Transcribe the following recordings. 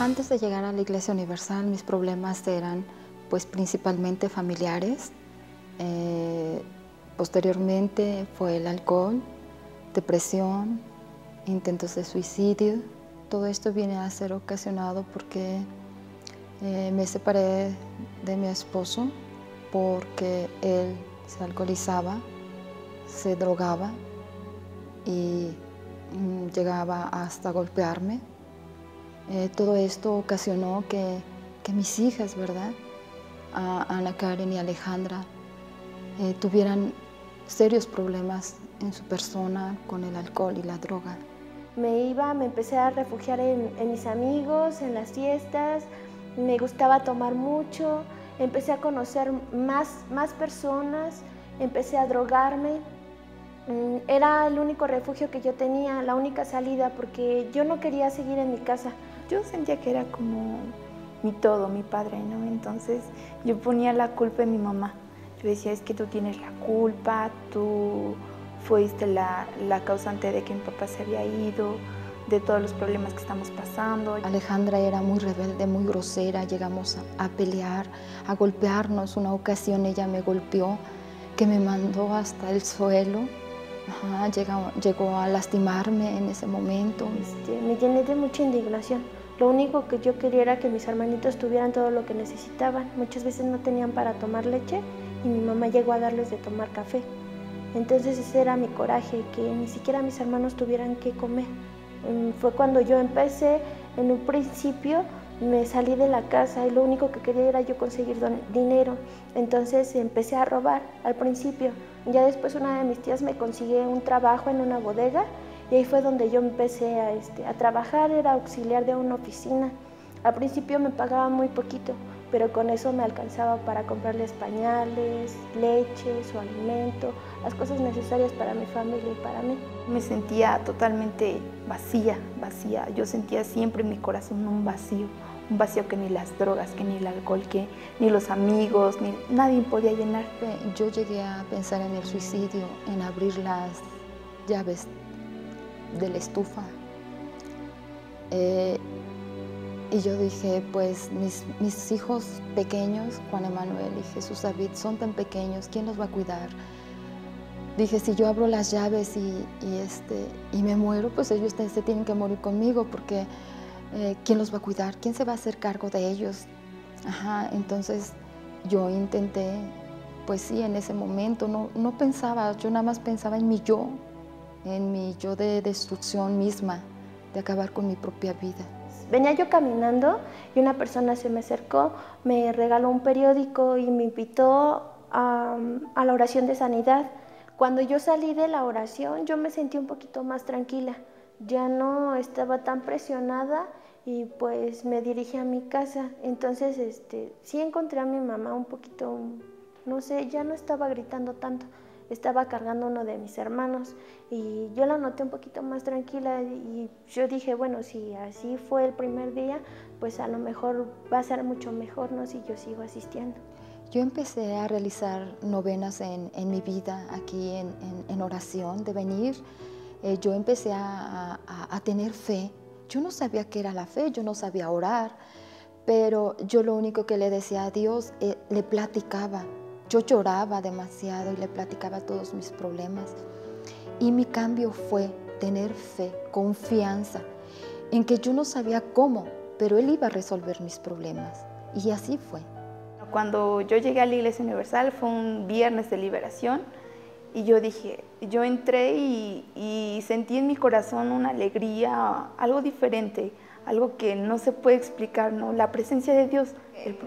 Antes de llegar a la Iglesia Universal, mis problemas eran pues principalmente familiares. Posteriormente fue el alcohol, depresión, intentos de suicidio. Todo esto viene a ser ocasionado porque me separé de mi esposo porque él se alcoholizaba, se drogaba y llegaba hasta golpearme. Todo esto ocasionó que mis hijas, ¿verdad? Ana Karen y Alejandra, tuvieran serios problemas en su persona con el alcohol y la droga. Me empecé a refugiar en mis amigos, en las fiestas, me gustaba tomar mucho, empecé a conocer más personas, empecé a drogarme. Era el único refugio que yo tenía, la única salida, porque yo no quería seguir en mi casa. Yo sentía que era como mi todo, mi padre, ¿no? Entonces yo ponía la culpa en mi mamá. Yo decía, es que tú tienes la culpa, tú fuiste la causante de que mi papá se había ido, de todos los problemas que estamos pasando. Alejandra era muy rebelde, muy grosera, llegamos a pelear, a golpearnos. Una ocasión ella me golpeó, que me mandó hasta el suelo. Llegó a lastimarme en ese momento. Me llené de mucha indignación. Lo único que yo quería era que mis hermanitos tuvieran todo lo que necesitaban. Muchas veces no tenían para tomar leche y mi mamá llegó a darles de tomar café. Entonces ese era mi coraje, que ni siquiera mis hermanos tuvieran que comer. Fue cuando yo empecé, en un principio me salí de la casa y lo único que quería era yo conseguir dinero. Entonces empecé a robar al principio. Ya después una de mis tías me consiguió un trabajo en una bodega y ahí fue donde yo empecé a trabajar, era auxiliar de una oficina. Al principio me pagaba muy poquito, pero con eso me alcanzaba para comprarles pañales, leche, su alimento, las cosas necesarias para mi familia y para mí. Me sentía totalmente vacía. Yo sentía siempre en mi corazón un vacío que ni las drogas, que ni el alcohol, que ni los amigos, ni nadie podía llenar. Yo llegué a pensar en el suicidio, en abrir las llaves de la estufa. Y yo dije, pues mis hijos pequeños, Juan Emanuel y Jesús David, son tan pequeños, ¿quién los va a cuidar? Dije, si yo abro las llaves y me muero, pues ellos se tienen que morir conmigo, porque ¿quién los va a cuidar? ¿Quién se va a hacer cargo de ellos? Entonces yo intenté, pues sí, en ese momento no pensaba, yo nada más pensaba en mi yo de destrucción misma, de acabar con mi propia vida. Venía yo caminando y una persona se me acercó, me regaló un periódico y me invitó a la oración de sanidad. Cuando yo salí de la oración, yo me sentí un poquito más tranquila. Ya no estaba tan presionada y pues me dirigí a mi casa. Entonces sí encontré a mi mamá un poquito, no sé, ya no estaba gritando tanto. Estaba cargando uno de mis hermanos y yo la noté un poquito más tranquila y yo dije, bueno, si así fue el primer día, pues a lo mejor va a ser mucho mejor, ¿no? Si yo sigo asistiendo. Yo empecé a realizar novenas en mi vida, aquí en oración, de venir. Yo empecé a tener fe. Yo no sabía qué era la fe, yo no sabía orar, pero yo lo único que le decía a Dios, le platicaba. Yo lloraba demasiado y le platicaba todos mis problemas. Y mi cambio fue tener fe, confianza, en que yo no sabía cómo, pero Él iba a resolver mis problemas. Y así fue. Cuando yo llegué a la Iglesia Universal fue un viernes de liberación y yo dije, yo entré y sentí en mi corazón una alegría, algo diferente, algo que no se puede explicar, ¿no? La presencia de Dios.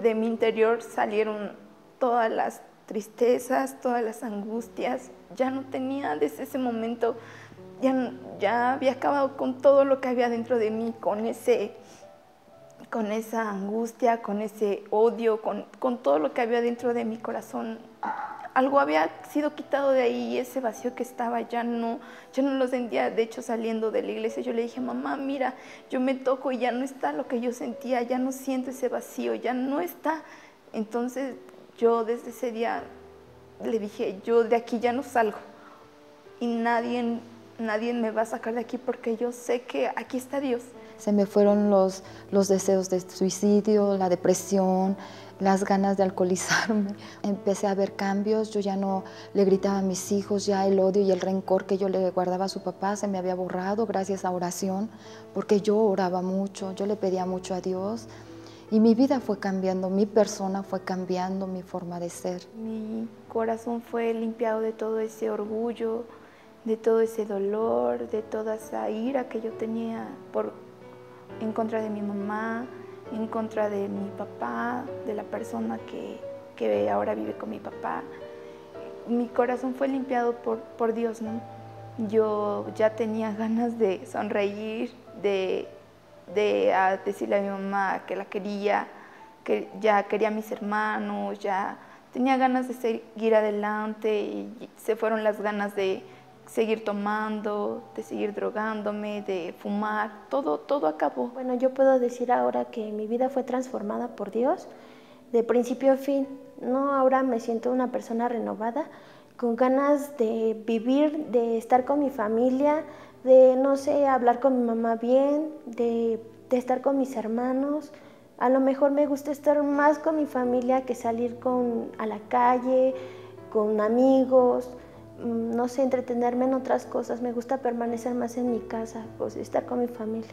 De mi interior salieron todas las tristezas, todas las angustias. Ya no tenía desde ese momento, ya había acabado con todo lo que había dentro de mí, con esa angustia, con ese odio, con todo lo que había dentro de mi corazón. Algo había sido quitado de ahí y ese vacío que estaba ya no lo sentía. De hecho, saliendo de la iglesia, yo le dije, mamá, mira, yo me toco y ya no está lo que yo sentía, ya no siento ese vacío, ya no está. Entonces, yo desde ese día le dije, yo de aquí ya no salgo y nadie me va a sacar de aquí porque yo sé que aquí está Dios. se me fueron los deseos de suicidio, la depresión, las ganas de alcoholizarme. Empecé a ver cambios, yo ya no le gritaba a mis hijos, ya el odio y el rencor que yo le guardaba a su papá se me había borrado gracias a oración, porque yo oraba mucho, yo le pedía mucho a Dios y mi vida fue cambiando, mi persona fue cambiando, mi forma de ser. Mi corazón fue limpiado de todo ese orgullo, de todo ese dolor, de toda esa ira que yo tenía en contra de mi mamá, en contra de mi papá, de la persona que ahora vive con mi papá. Mi corazón fue limpiado por Dios, ¿no? Yo ya tenía ganas de sonreír, de decirle a mi mamá que la quería, que ya quería a mis hermanos, ya tenía ganas de seguir adelante y se fueron las ganas de seguir tomando, de seguir drogándome, de fumar, todo acabó. Bueno, yo puedo decir ahora que mi vida fue transformada por Dios de principio a fin. No, ahora me siento una persona renovada, con ganas de vivir, de estar con mi familia, de, no sé, hablar con mi mamá bien, de estar con mis hermanos. A lo mejor me gusta estar más con mi familia que salir a la calle, con amigos, no sé, entretenerme en otras cosas. Me gusta permanecer más en mi casa, pues estar con mi familia.